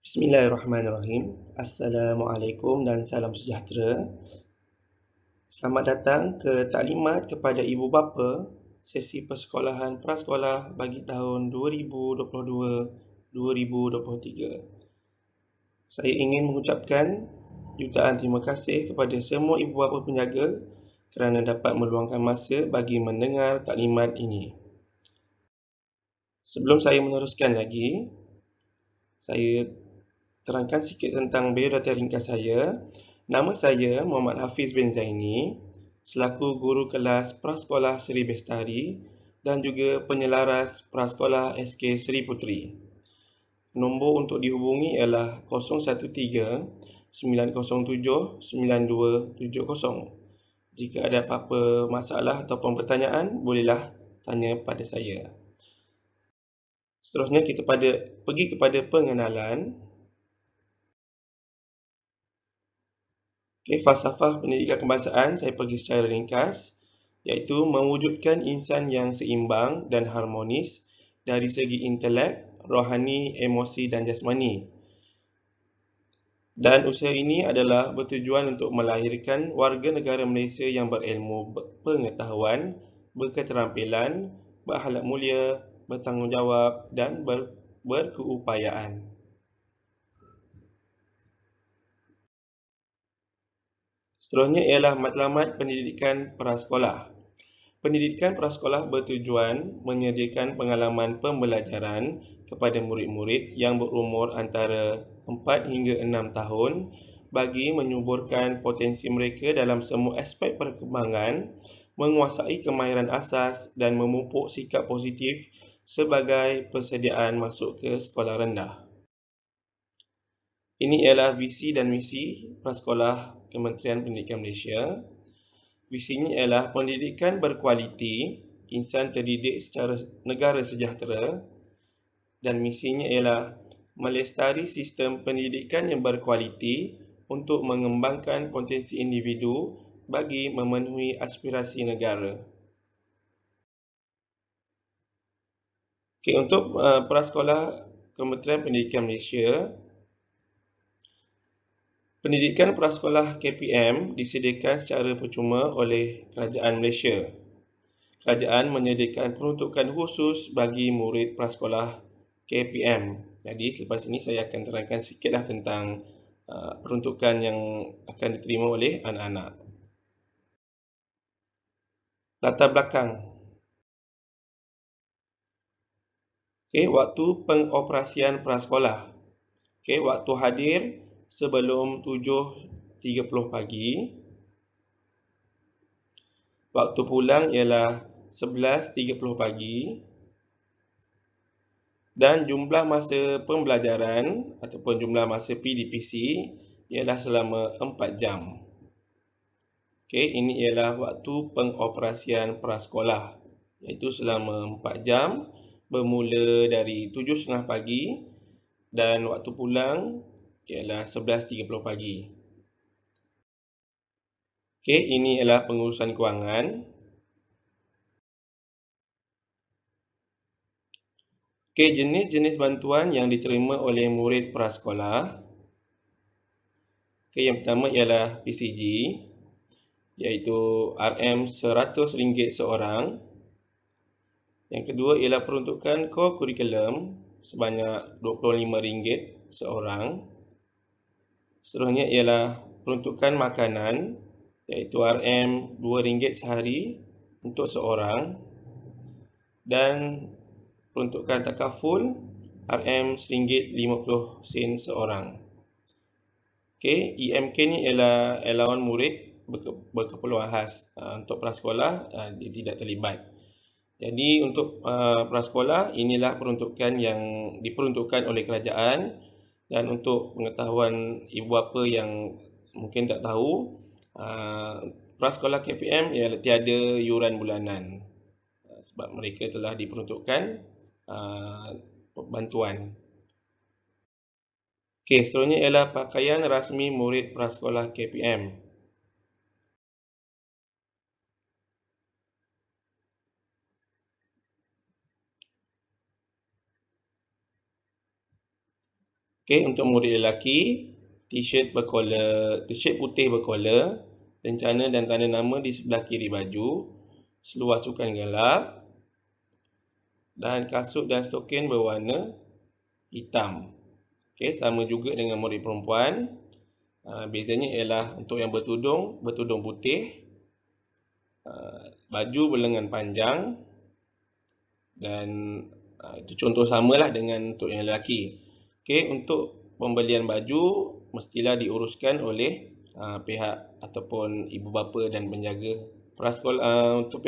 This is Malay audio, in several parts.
Bismillahirrahmanirrahim. Assalamualaikum dan salam sejahtera. Selamat datang ke taklimat kepada ibu bapa sesi persekolahan prasekolah bagi tahun 2022-2023. Saya ingin mengucapkan jutaan terima kasih kepada semua ibu bapa penjaga kerana dapat meluangkan masa bagi mendengar taklimat ini. Sebelum saya meneruskan lagi, saya terangkan sikit tentang biodata ringkas saya. Nama saya Muhammad Hafiz bin Zaini, selaku guru kelas Prasekolah Seri Bestari dan juga penyelaras Prasekolah SK Seri Puteri. Nombor untuk dihubungi ialah 013 907 9270. Jika ada apa-apa masalah ataupun pertanyaan, bolehlah tanya pada saya. Seterusnya kita pergi kepada pengenalan. Falsafah pendidikan kebangsaan saya pergi secara ringkas, iaitu mewujudkan insan yang seimbang dan harmonis dari segi intelek, rohani, emosi dan jasmani. Dan usaha ini adalah bertujuan untuk melahirkan warga negara Malaysia yang berilmu pengetahuan, berketerampilan, berakhlak mulia, bertanggungjawab dan berkeupayaan. Seterusnya ialah matlamat pendidikan prasekolah. Pendidikan prasekolah bertujuan menyediakan pengalaman pembelajaran kepada murid-murid yang berumur antara 4 hingga 6 tahun bagi menyuburkan potensi mereka dalam semua aspek perkembangan, menguasai kemahiran asas dan memupuk sikap positif sebagai persediaan masuk ke sekolah rendah. Ini ialah visi dan misi Prasekolah Kementerian Pendidikan Malaysia. Visinya ialah pendidikan berkualiti, insan terdidik secara negara sejahtera, dan misinya ialah melestari sistem pendidikan yang berkualiti untuk mengembangkan potensi individu bagi memenuhi aspirasi negara. Untuk Prasekolah Kementerian Pendidikan Malaysia, pendidikan prasekolah KPM disediakan secara percuma oleh Kerajaan Malaysia. Kerajaan menyediakan peruntukan khusus bagi murid prasekolah KPM. Jadi selepas ini saya akan terangkan sikitlah tentang peruntukan yang akan diterima oleh anak-anak. Latar belakang. Waktu pengoperasian prasekolah. Waktu hadir sebelum 7.30 pagi. Waktu pulang ialah 11.30 pagi. Dan jumlah masa pembelajaran ataupun jumlah masa PDPC ialah selama 4 jam. Ini ialah waktu pengoperasian prasekolah, iaitu selama 4 jam bermula dari 7.30 pagi dan waktu pulang ialah 11.30 pagi. Ini ialah pengurusan kewangan. Jenis-jenis bantuan yang diterima oleh murid prasekolah. Yang pertama ialah PCG, iaitu RM100 seorang. Yang kedua ialah peruntukan core curriculum sebanyak RM25 seorang. Seterusnya ialah peruntukan makanan, iaitu RM2 sehari untuk seorang. Dan peruntukan takaful RM1.50 seorang. EMK ni ialah allowance murid berkeperluan khas. Untuk prasekolah dia tidak terlibat. Jadi untuk prasekolah inilah peruntukan yang diperuntukkan oleh kerajaan. Dan untuk pengetahuan ibu bapa yang mungkin tak tahu, prasekolah KPM ialah tiada yuran bulanan sebab mereka telah diperuntukkan bantuan. Seterusnya ialah pakaian rasmi murid prasekolah KPM. Okey, untuk murid lelaki, t-shirt putih berkolor, rencana dan tanda nama di sebelah kiri baju, seluar sukan gelap, dan kasut dan stokin berwarna hitam. Okey, sama juga dengan murid perempuan. Bezanya ialah untuk yang bertudung putih, baju berlengan panjang, dan itu contoh samalah dengan untuk yang lelaki. Okey, untuk pembelian baju mestilah diuruskan oleh pihak ataupun ibu bapa dan penjaga prasekolah. Untuk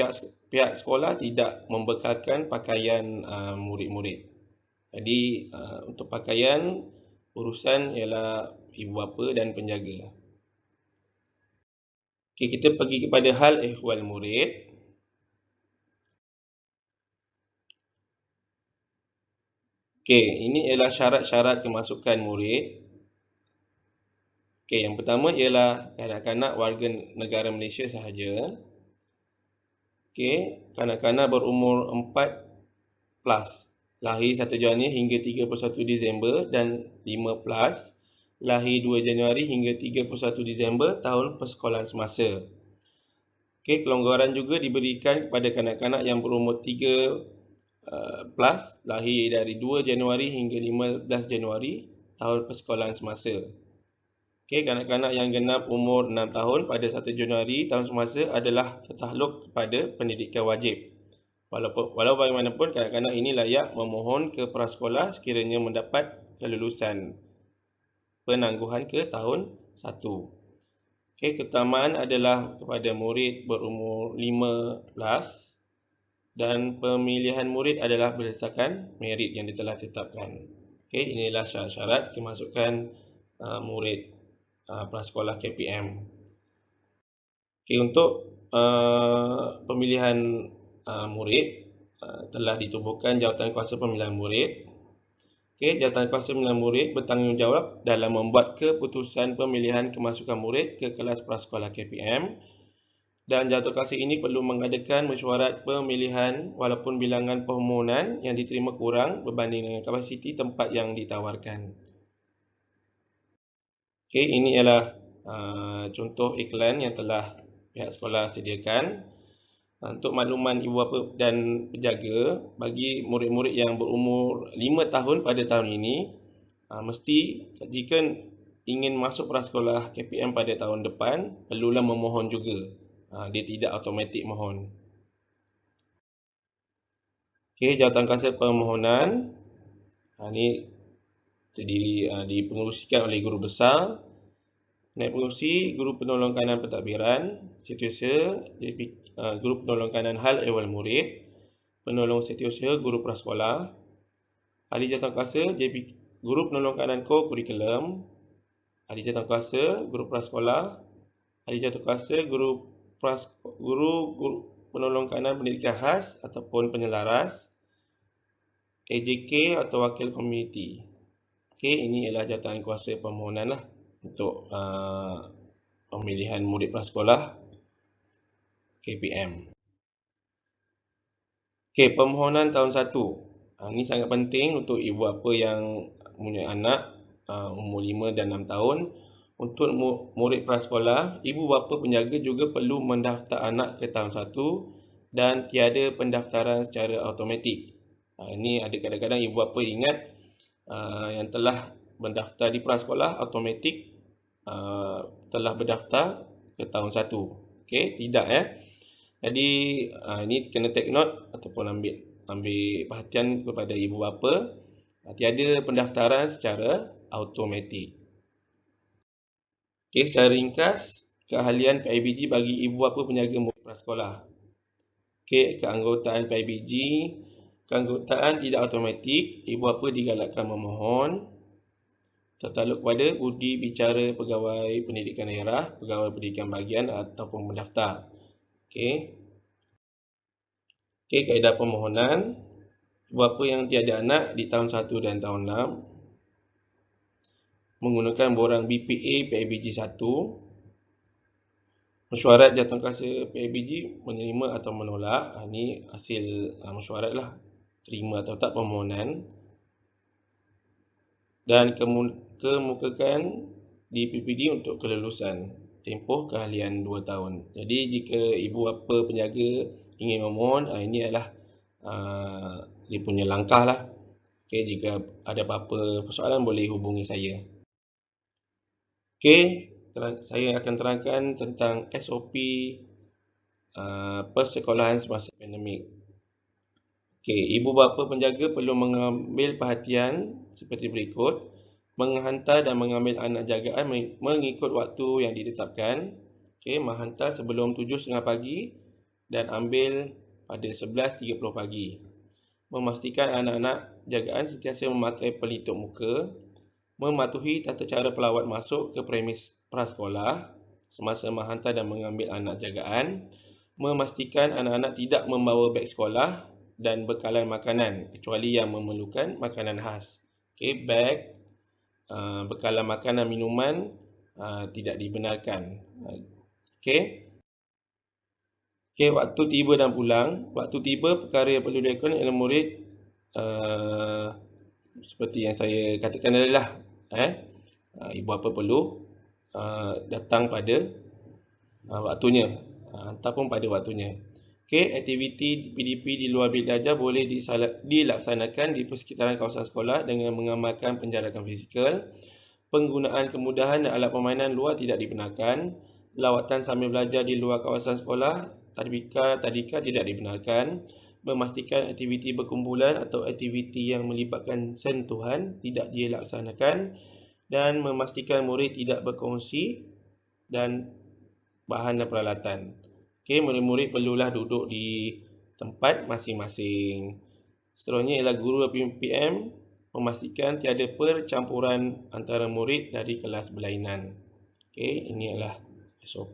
pihak sekolah tidak membekalkan pakaian murid-murid. Jadi untuk pakaian urusan ialah ibu bapa dan penjaga. Okey, kita pergi kepada hal ehwal murid. Okey, ini ialah syarat-syarat kemasukan murid. Okey, yang pertama ialah kanak-kanak warga negara Malaysia sahaja. Okey, kanak-kanak berumur 4 plus, lahir 1 Januari hingga 31 Disember, dan 5 plus, lahir 2 Januari hingga 31 Disember tahun persekolahan semasa. Okey, kelonggaran juga diberikan kepada kanak-kanak yang berumur 3 plus, lahir dari 2 Januari hingga 15 Januari tahun persekolahan semasa. Okey, kanak-kanak yang genap umur 6 tahun pada 1 Januari tahun semasa adalah tertakluk kepada pendidikan wajib. Walau bagaimanapun, kanak-kanak ini layak memohon ke prasekolah sekiranya mendapat kelulusan penangguhan ke tahun 1. Okey, keutamaan adalah kepada murid berumur 5 plus, dan pemilihan murid adalah berdasarkan merit yang telah ditetapkan. Okey, inilah syarat-syarat kemasukan murid prasekolah KPM. Okey, untuk pemilihan murid telah ditubuhkan Jawatankuasa Pemilihan Murid. Okey, Jawatankuasa Pemilihan Murid bertanggungjawab dalam membuat keputusan pemilihan kemasukan murid ke kelas prasekolah KPM, dan jawatankuasa ini perlu mengadakan mesyuarat pemilihan walaupun bilangan permohonan yang diterima kurang berbanding dengan kapasiti tempat yang ditawarkan. Okey, ini ialah contoh iklan yang telah pihak sekolah sediakan. Untuk makluman ibu bapa dan penjaga, bagi murid-murid yang berumur 5 tahun pada tahun ini, mesti jika ingin masuk prasekolah KPM pada tahun depan, perlulah memohon juga. Dia tidak automatik mohon. Okey, jawatankuasa permohonan ini terdiri dipengerusikan oleh guru besar, naib pengerusi, guru penolong kanan pentadbiran, setiausaha, guru penolong kanan hal ehwal murid, penolong setiausaha guru prasekolah, ahli jawatankuasa guru penolong kanan core kurikulum, ahli jawatankuasa guru prasekolah, ahli jawatankuasa guru penolong kanan pendidikan khas ataupun penyelaras, AJK atau wakil komuniti. Okey, ini ialah jawatankuasa permohonan untuk pemilihan murid prasekolah KPM. Okey, permohonan tahun 1. Ini sangat penting untuk ibu bapa yang mempunyai anak umur 5 dan 6 tahun. Untuk murid prasekolah, ibu bapa penjaga juga perlu mendaftar anak ke tahun 1 dan tiada pendaftaran secara automatik. Ini ada kadang-kadang ibu bapa ingat yang telah mendaftar di prasekolah automatik telah berdaftar ke tahun 1. Okey, tidak Jadi ini kena take note ataupun ambil perhatian kepada ibu bapa, tiada pendaftaran secara automatik. Okey, secara ringkas, keahlian PIBG bagi ibu bapa penjaga murid prasekolah. Okey, keanggotaan PIBG, keanggotaan tidak automatik, ibu bapa digalakkan memohon, tertakluk pada budi bicara pegawai pendidikan daerah, pegawai pendidikan bahagian ataupun pendaftar. Okey, kaedah permohonan. Ibu bapa yang tiada anak di tahun 1 dan tahun 6 menggunakan borang BPA PIBG 1. Mesyuarat jawatankuasa PIBG menerima atau menolak. Ini hasil mesyuarat terima atau tak permohonan. dan kemukakan di PPD untuk kelulusan tempoh keahlian 2 tahun. Jadi jika ibu bapa penjaga ingin memohon, ini adalah dia punya langkah lah. Okay, jika ada apa-apa persoalan boleh hubungi saya. Okay, saya akan terangkan tentang SOP persekolahan semasa pandemik. Okay, ibu bapa penjaga perlu mengambil perhatian seperti berikut. Menghantar dan mengambil anak jagaan mengikut waktu yang ditetapkan. Okay, menghantar sebelum 7.30 pagi dan ambil pada 11.30 pagi. Memastikan anak-anak jagaan sentiasa memakai pelitup muka. Mematuhi tata cara pelawat masuk ke premis prasekolah semasa menghantar dan mengambil anak jagaan. Memastikan anak-anak tidak membawa beg sekolah dan bekalan makanan kecuali yang memerlukan makanan khas. Okay, beg, bekalan makanan minuman tidak dibenarkan. Okay. Okay, waktu tiba dan pulang. Waktu tiba, perkara yang perlu dilakukan ialah murid seperti yang saya katakan tadi lah. Ibu bapa perlu datang pada waktunya, ataupun pada waktunya. Okay, aktiviti PDP di luar bilik ajar boleh dilaksanakan di persekitaran kawasan sekolah dengan mengamalkan penjarakan fizikal. Penggunaan kemudahan dan alat permainan luar tidak dibenarkan. Lawatan sambil belajar di luar kawasan sekolah, tadika tidak dibenarkan. Memastikan aktiviti berkumpulan atau aktiviti yang melibatkan sentuhan tidak dilaksanakan. Dan memastikan murid tidak berkongsi dan bahan dan peralatan. Okay, murid-murid perlulah duduk di tempat masing-masing. Seterusnya ialah guru PM memastikan tiada percampuran antara murid dari kelas berlainan. Okay, ini adalah SOP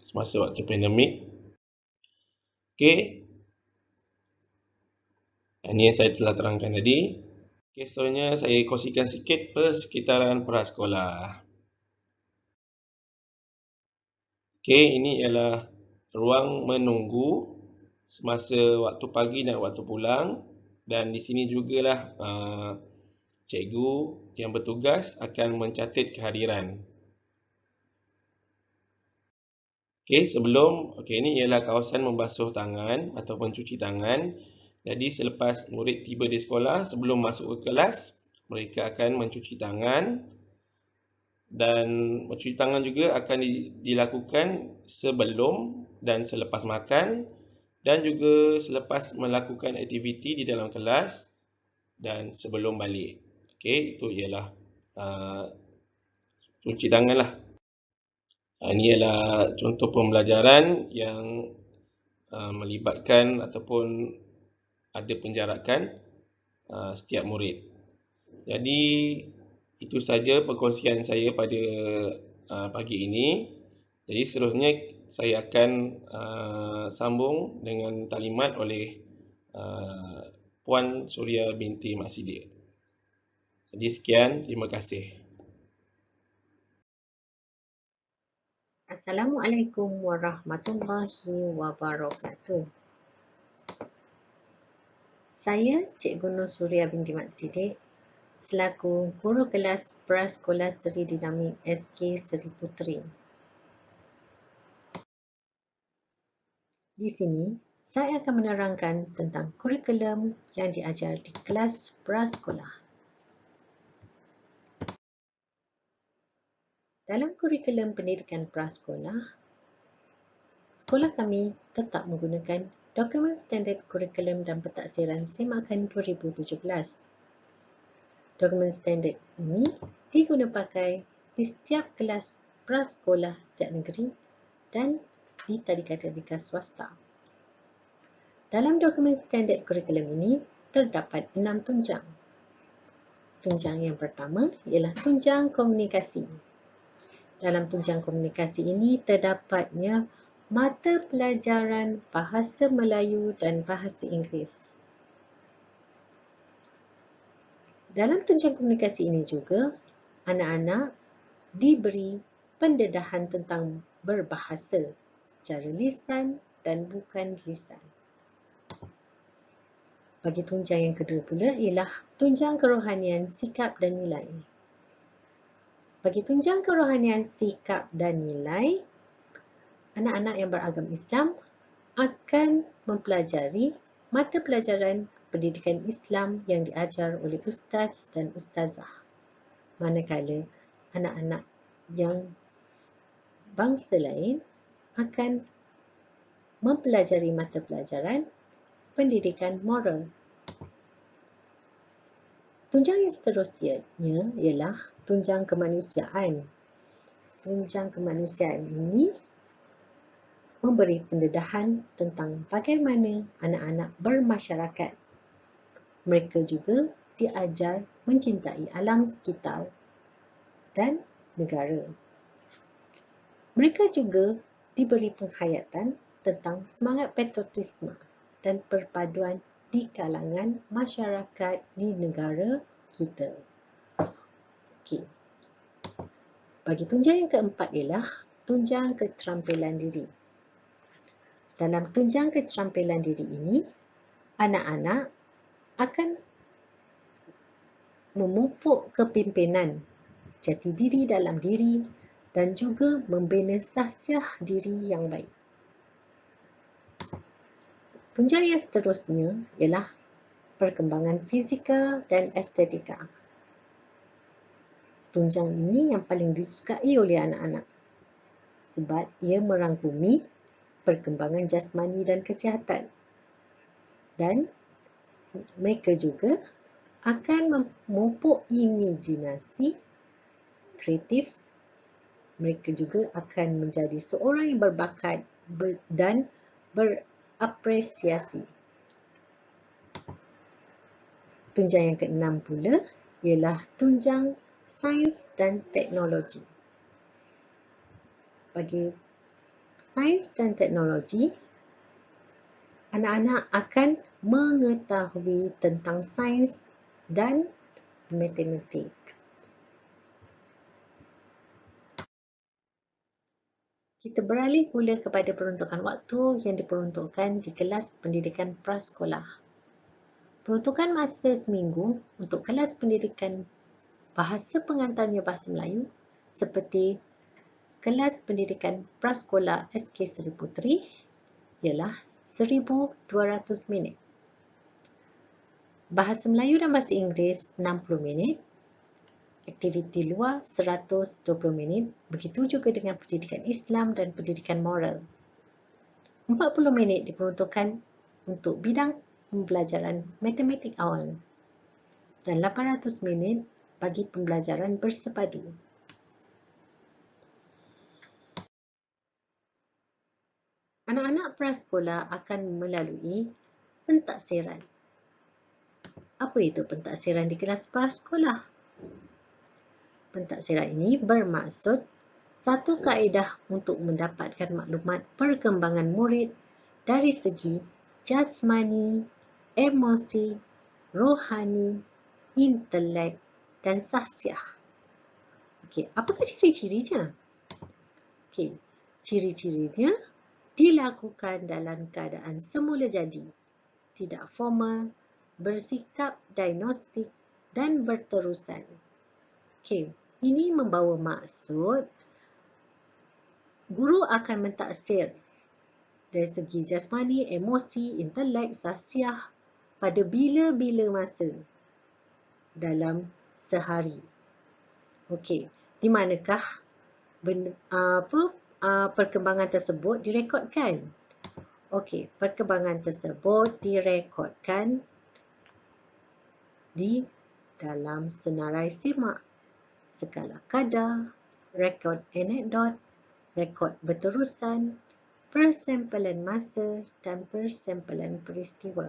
semasa waktu pandemik. Okay, ini yang saya telah terangkan tadi. Okay, seterusnya saya kongsikan sikit persekitaran prasekolah. Okay, ini ialah ruang menunggu semasa waktu pagi dan waktu pulang, dan di sini jugalah cikgu yang bertugas akan mencatat kehadiran. Okey, ini ialah kawasan membasuh tangan ataupun cuci tangan. Jadi selepas murid tiba di sekolah, sebelum masuk ke kelas, mereka akan mencuci tangan, dan mencuci tangan juga akan dilakukan sebelum dan selepas makan, dan juga selepas melakukan aktiviti di dalam kelas dan sebelum balik. Okey, itu ialah cuci tangan lah. Ini ialah contoh pembelajaran yang melibatkan ataupun ada penjarakan setiap murid. Jadi itu saja perkongsian saya pada pagi ini. Jadi seterusnya saya akan sambung dengan taklimat oleh Puan Suria binti Mak Siddiq. Jadi sekian, terima kasih. Assalamualaikum warahmatullahi wabarakatuh. Saya Cikgu Nur Suria binti Mak Siddiq selaku Guru Kelas Prasekolah Seri Dinamik SK Seri Puteri. Di sini, saya akan menerangkan tentang kurikulum yang diajar di kelas prasekolah. Dalam kurikulum pendidikan prasekolah, sekolah kami tetap menggunakan Dokumen Standard Kurikulum dan Pentaksiran Semakan 2017. Dokumen standard ini diguna pakai di setiap kelas prasekolah setiap negeri dan di tadika-tadika swasta. Dalam dokumen standard kurikulum ini terdapat 6 tunjang. Tunjang yang pertama ialah tunjang komunikasi. Dalam tunjang komunikasi ini terdapatnya mata pelajaran Bahasa Melayu dan Bahasa Inggeris. Dalam tunjang komunikasi ini juga, anak-anak diberi pendedahan tentang berbahasa secara lisan dan bukan lisan. Bagi tunjang yang kedua pula ialah tunjang kerohanian, sikap dan nilai. Bagi tunjang kerohanian, sikap dan nilai, anak-anak yang beragam Islam akan mempelajari mata pelajaran pendidikan Islam yang diajar oleh ustaz dan ustazah. Manakala anak-anak yang bangsa lain akan mempelajari mata pelajaran pendidikan moral. Tunjang yang seterusnya ialah tunjang kemanusiaan. Tunjang kemanusiaan ini memberi pendedahan tentang bagaimana anak-anak bermasyarakat. Mereka juga diajar mencintai alam sekitar dan negara. Mereka juga diberi penghayatan tentang semangat patriotisme dan perpaduan di kalangan masyarakat di negara kita. Okey. Bagi tunjang yang keempat ialah tunjang keterampilan diri. Dalam tunjang keterampilan diri ini, anak-anak akan memupuk kepimpinan, jati diri dalam diri dan juga membina sahsiah diri yang baik. Tunjang yang seterusnya ialah perkembangan fizikal dan estetika. Tunjang ini yang paling disukai oleh anak-anak sebab ia merangkumi perkembangan jasmani dan kesihatan. Dan mereka juga akan memupuk imajinasi kreatif. Mereka juga akan menjadi seorang yang berbakat dan berapresiasi. Tunjang yang keenam pula ialah tunjang sains dan teknologi. Bagi sains dan teknologi, anak-anak akan mengetahui tentang sains dan matematik. Kita beralih pula kepada peruntukan waktu yang diperuntukkan di kelas pendidikan prasekolah. Peruntukan masa seminggu untuk kelas pendidikan bahasa pengantarnya bahasa Melayu seperti kelas pendidikan prasekolah SK Seri Puteri ialah 1,200 minit. Bahasa Melayu dan bahasa Inggeris 60 minit. Aktiviti luar 120 minit. Begitu juga dengan pendidikan Islam dan pendidikan moral. 40 minit diperuntukkan untuk bidang pembelajaran matematik awal dan 800 minit bagi pembelajaran bersepadu. Anak-anak prasekolah akan melalui pentaksiran. Apa itu pentaksiran di kelas prasekolah? Pentaksiran ini bermaksud satu kaedah untuk mendapatkan maklumat perkembangan murid dari segi jasmani, emosi, rohani, intelek dan sahsiah. Okey, apakah ciri-cirinya? Okey, ciri-cirinya dilakukan dalam keadaan semula jadi, tidak formal, bersikap diagnostik dan berterusan. Okey, ini membawa maksud guru akan mentaksir dari segi jasmani, emosi, intelek, sahsiah pada bila-bila masa dalam sehari. Okey, di manakah perkembangan tersebut direkodkan? Okey, perkembangan tersebut direkodkan di dalam senarai simak, skala kadar, rekod anekdot, rekod berterusan, persempelan masa dan persempelan peristiwa.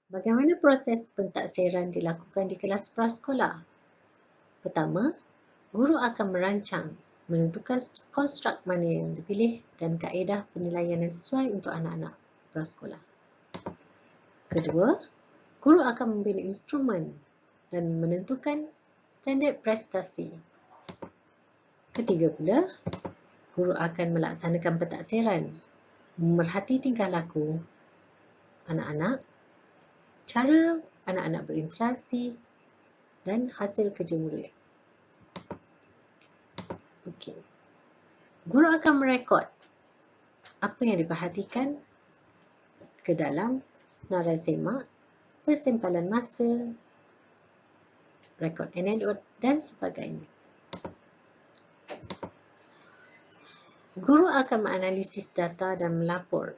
Bagaimana proses pentaksiran dilakukan di kelas prasekolah? Pertama, guru akan merancang, menentukan konstruk mana yang dipilih dan kaedah penilaian yang sesuai untuk anak-anak prasekolah. Kedua, guru akan membina instrumen dan menentukan standard prestasi. Ketiga pula, guru akan melaksanakan pentaksiran, memerhati tingkah laku anak-anak, cara anak-anak berinteraksi dan hasil kerja murid. Okey. Guru akan merekod apa yang diperhatikan ke dalam senarai semak, persimpanan masa, rekod anekdot dan sebagainya. Guru akan menganalisis data dan melapor.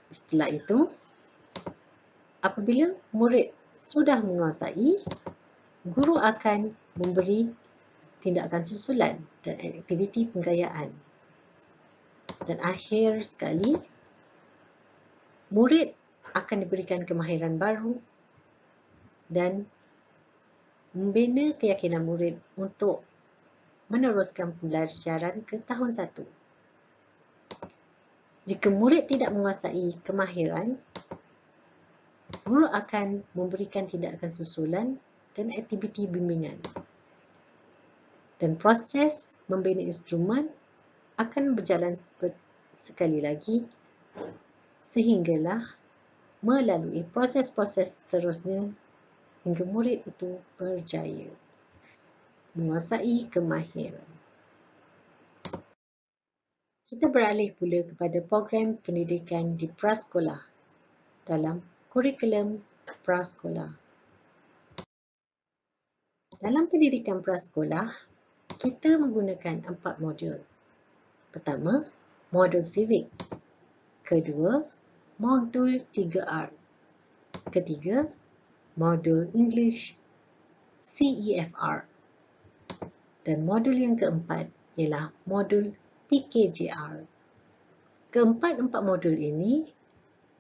Setelah itu, apabila murid sudah menguasai, guru akan memberi tindakan susulan dan aktiviti penggayaan. Dan akhir sekali, murid akan diberikan kemahiran baru dan membina keyakinan murid untuk meneruskan pembelajaran ke tahun 1. Jika murid tidak menguasai kemahiran, guru akan memberikan tindakan susulan dan aktiviti bimbingan. Dan proses membina instrumen akan berjalan sekali lagi sehinggalah melalui proses-proses seterusnya hingga murid itu berjaya menguasai kemahiran. Kita beralih pula kepada program pendidikan di prasekolah dalam kurikulum prasekolah. Dalam pendidikan prasekolah, kita menggunakan 4 modul. Pertama, modul civic. Kedua, modul 3R. Ketiga, modul English CEFR. Dan modul yang keempat ialah modul PKJR. Keempat-empat modul ini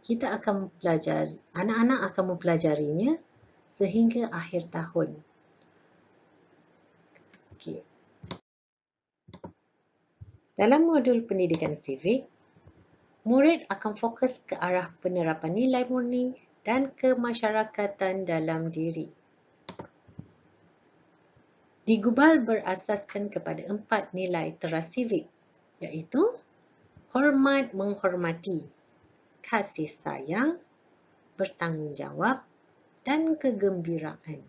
kita akan mempelajari, anak-anak akan mempelajarinya sehingga akhir tahun. Okey. Dalam modul pendidikan civic, murid akan fokus ke arah penerapan nilai murni dan kemasyarakatan dalam diri. Digubal berasaskan kepada 4 nilai teras civic, iaitu hormat menghormati, kasih sayang, bertanggungjawab dan kegembiraan.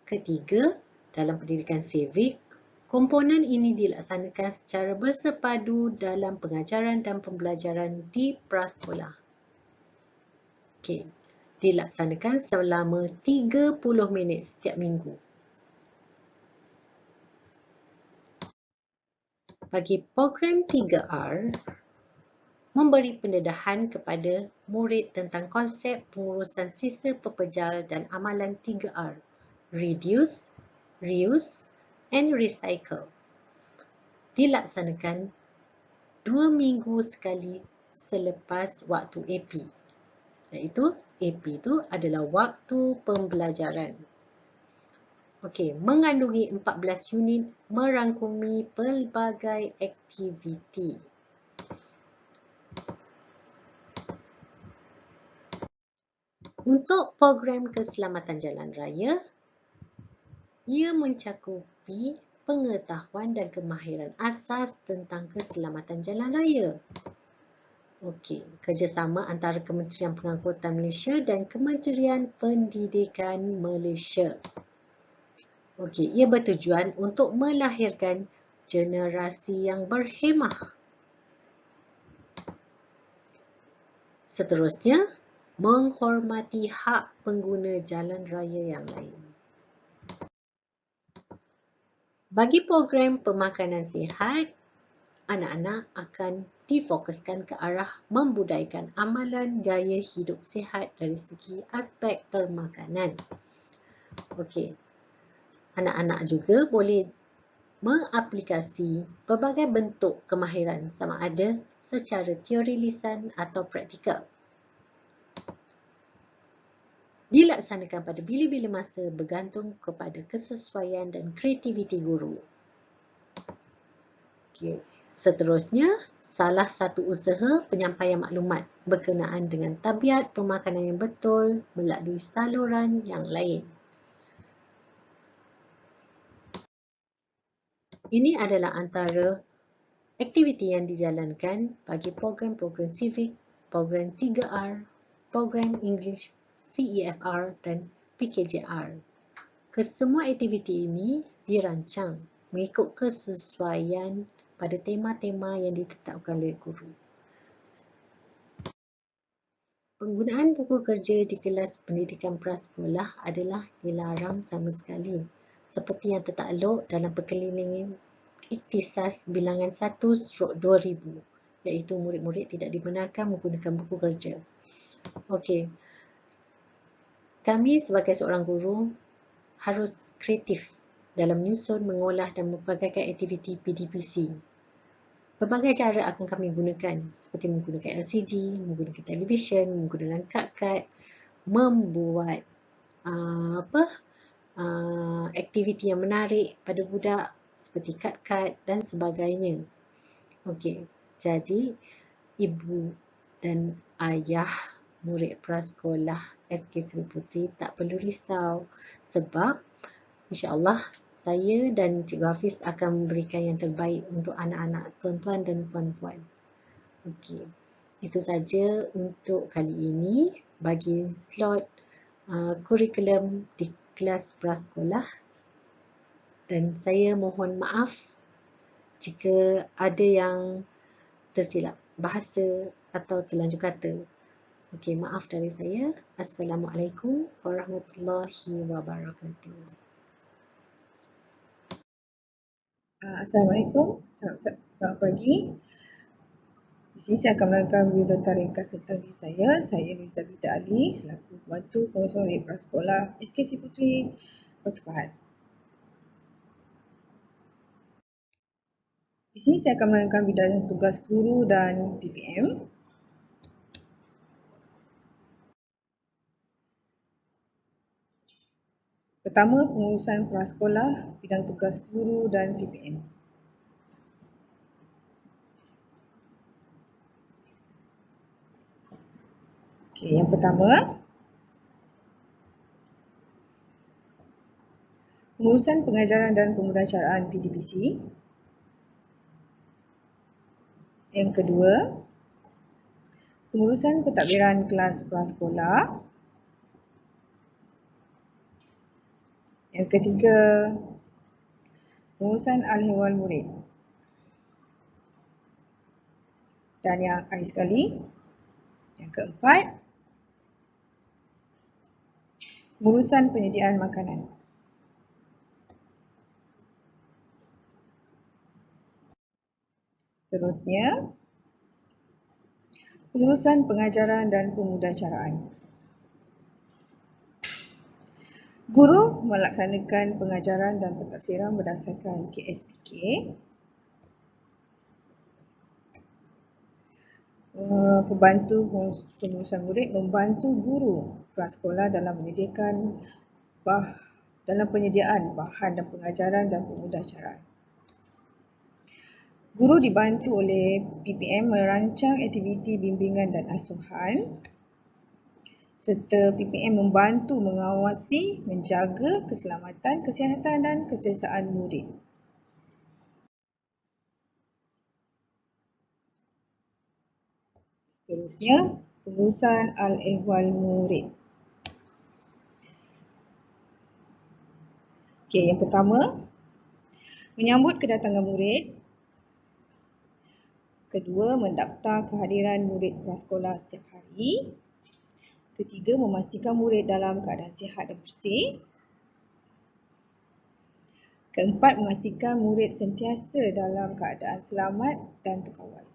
Ketiga, dalam pendidikan civic, komponen ini dilaksanakan secara bersepadu dalam pengajaran dan pembelajaran di prasekolah. Okey, dilaksanakan selama 30 minit setiap minggu. Bagi program 3R, memberi pendedahan kepada murid tentang konsep pengurusan sisa pepejal dan amalan 3R, reduce, reuse and recycle. Dilaksanakan 2 minggu sekali selepas waktu AP. Iaitu AP itu adalah waktu pembelajaran. Okey, mengandungi 14 unit merangkumi pelbagai aktiviti. Untuk program keselamatan jalan raya, ia mencakupi pengetahuan dan kemahiran asas tentang keselamatan jalan raya. Okey, kerjasama antara Kementerian Pengangkutan Malaysia dan Kementerian Pendidikan Malaysia. Okey, ia bertujuan untuk melahirkan generasi yang berhemah. Seterusnya, menghormati hak pengguna jalan raya yang lain. Bagi program pemakanan sihat, anak-anak akan difokuskan ke arah membudayakan amalan gaya hidup sihat dari segi aspek permakanan. Okey. Anak-anak juga boleh mengaplikasi pelbagai bentuk kemahiran sama ada secara teori lisan atau praktikal. Dilaksanakan pada bila-bila masa bergantung kepada kesesuaian dan kreativiti guru. Okay. Seterusnya, salah satu usaha penyampaian maklumat berkenaan dengan tabiat pemakanan yang betul melalui saluran yang lain. Ini adalah antara Aktiviti yang dijalankan bagi program-program civic, program 3R, program English, CEFR dan PKJR. Kesemua aktiviti ini dirancang mengikut kesesuaian pada tema-tema yang ditetapkan oleh guru. Penggunaan buku kerja di kelas pendidikan prasekolah adalah dilarang sama sekali, seperti yang tertakluk dalam Perkelilingan Ikhtisas Bilangan 1/2000, iaitu murid-murid tidak dibenarkan menggunakan buku kerja. Okey. Kami sebagai seorang guru harus kreatif dalam menyusun, mengolah dan mempelbagaikan aktiviti PDPC. Pelbagai cara akan kami gunakan, seperti menggunakan LCD, menggunakan televisyen, menggunakan kad-kad, membuat aktiviti yang menarik pada budak seperti kad-kad dan sebagainya. Okey, jadi ibu dan ayah murid prasekolah SK Seri Puteri tak perlu risau sebab insya-Allah saya dan Cikgu Hafiz akan memberikan yang terbaik untuk anak-anak tuan-tuan dan puan-puan. Okey, itu saja untuk kali ini bagi slot kurikulum di kelas prasekolah, dan saya mohon maaf jika ada yang tersilap bahasa atau terlanjur kata. Okey, maaf dari saya. Assalamualaikum warahmatullahi wabarakatuh. Assalamualaikum, selamat pagi. Di sini saya akan menerangkan biodata ringkas tentang diri saya. Saya Nurza Bida Ali, selaku pembantu pengurusan murid prasekolah SK Seri Puteri Batu Pahat. Di sini saya akan menerangkan bidang tugas guru dan PPM. Pertama, pengurusan prasekolah, bidang tugas guru dan PPM. Okey, yang pertama, pengurusan pengajaran dan pemudacaraan PDPC. Yang kedua, pengurusan pentadbiran kelas prasekolah. Yang ketiga, pengurusan al-ehwal murid. Dan yang akhir sekali, yang keempat, pengurusan penyediaan makanan. Seterusnya, pengurusan pengajaran dan pemudacaraan. Guru melaksanakan pengajaran dan pentafsiran berdasarkan KSPK. Pembantu pengurusan murid membantu guru prasekolah dalam penyediaan bahan dan pengajaran dan pemudacaraan. Guru dibantu oleh PPM merancang aktiviti bimbingan dan asuhan, serta PPM membantu mengawasi, menjaga keselamatan, kesihatan dan keselesaan murid. Seterusnya, pengurusan al-ehwal murid. Okey, yang pertama, menyambut kedatangan murid. Kedua, mendaftar kehadiran murid prasekolah setiap hari. Ketiga, memastikan murid dalam keadaan sihat dan bersih. Keempat, memastikan murid sentiasa dalam keadaan selamat dan terkawal.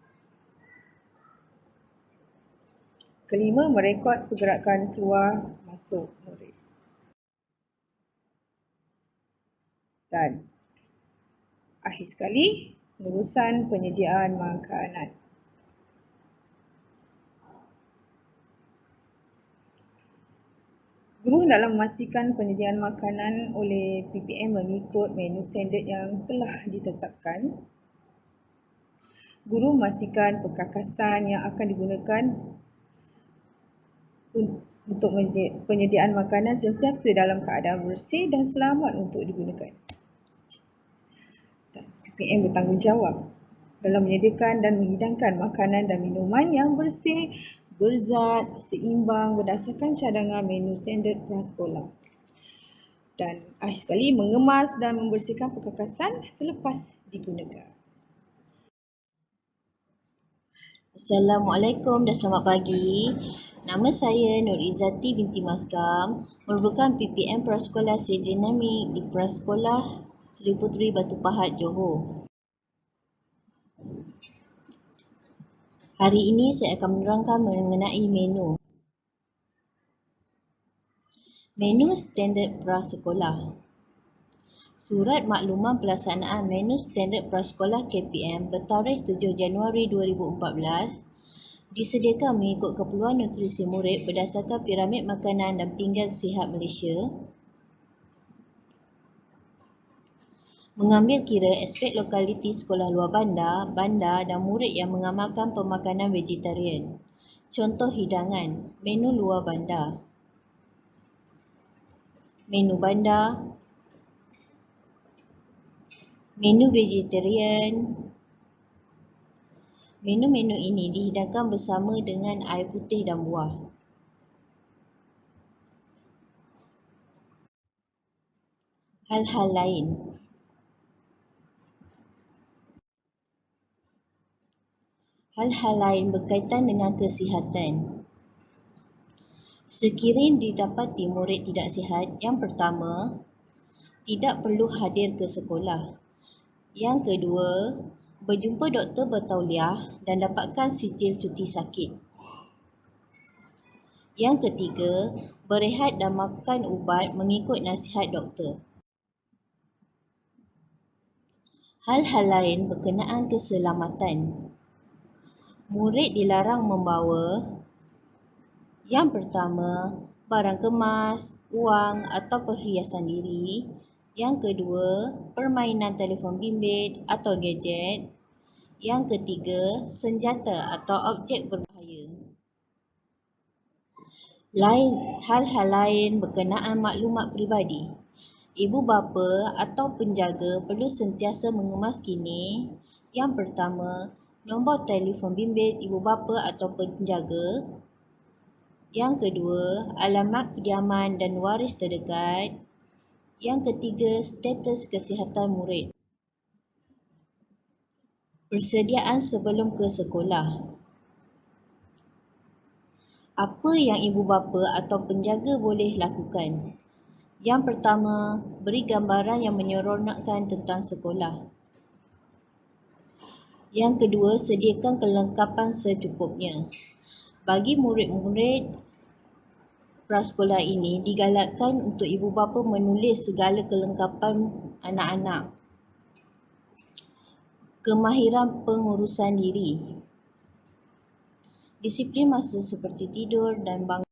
Kelima, merekod pergerakan keluar masuk murid. Dan akhir sekali, pengurusan penyediaan makanan. Guru dalam memastikan penyediaan makanan oleh PPM mengikut menu standard yang telah ditetapkan. Guru memastikan perkakasan yang akan digunakan untuk penyediaan makanan sentiasa dalam keadaan bersih dan selamat untuk digunakan. Dan PPM bertanggungjawab dalam menyediakan dan menghidangkan makanan dan minuman yang bersih, berzat, seimbang berdasarkan cadangan menu standard prasekolah. Dan akhir sekali, mengemas dan membersihkan perkakasan selepas digunakan. Assalamualaikum dan selamat pagi. Nama saya Nur Izzati binti Maskam, merupakan PPM Prasekolah Dinamik di Prasekolah Seri Puteri Batu Pahat, Johor. Hari ini saya akan menerangkan mengenai menu. Menu standard prasekolah. Surat Makluman Pelaksanaan Menu Standard Prasekolah KPM bertarikh 7 Januari 2014 disediakan mengikut keperluan nutrisi murid berdasarkan Piramid Makanan dan Pinggan Sihat Malaysia, mengambil kira aspek lokaliti sekolah luar bandar dan murid yang mengamalkan pemakanan vegetarian. Contoh hidangan, menu luar bandar, menu bandar, menu vegetarian. Menu-menu ini dihidangkan bersama dengan air putih dan buah. Hal-hal lain. Hal-hal lain berkaitan dengan kesihatan. Sekiranya didapati murid tidak sihat, yang pertama, tidak perlu hadir ke sekolah. Yang kedua, berjumpa doktor bertauliah dan dapatkan sijil cuti sakit. Yang ketiga, berehat dan makan ubat mengikut nasihat doktor. Hal-hal lain berkenaan keselamatan. Murid dilarang membawa yang pertama, barang kemas, wang atau perhiasan diri. Yang kedua, permainan telefon bimbit atau gadget. Yang ketiga, senjata atau objek berbahaya. Hal-hal lain berkenaan maklumat peribadi. Ibu bapa atau penjaga perlu sentiasa mengemas kini. Yang pertama, nombor telefon bimbit ibu bapa atau penjaga. Yang kedua, alamat kediaman dan waris terdekat. Yang ketiga, status kesihatan murid. Persediaan sebelum ke sekolah. Apa yang ibu bapa atau penjaga boleh lakukan? Yang pertama, beri gambaran yang menyeronokkan tentang sekolah. Yang kedua, sediakan kelengkapan secukupnya. Bagi murid-murid prasekolah ini, digalakkan untuk ibu bapa menulis segala kelengkapan anak-anak. Kemahiran pengurusan diri. Disiplin masa seperti tidur dan bangun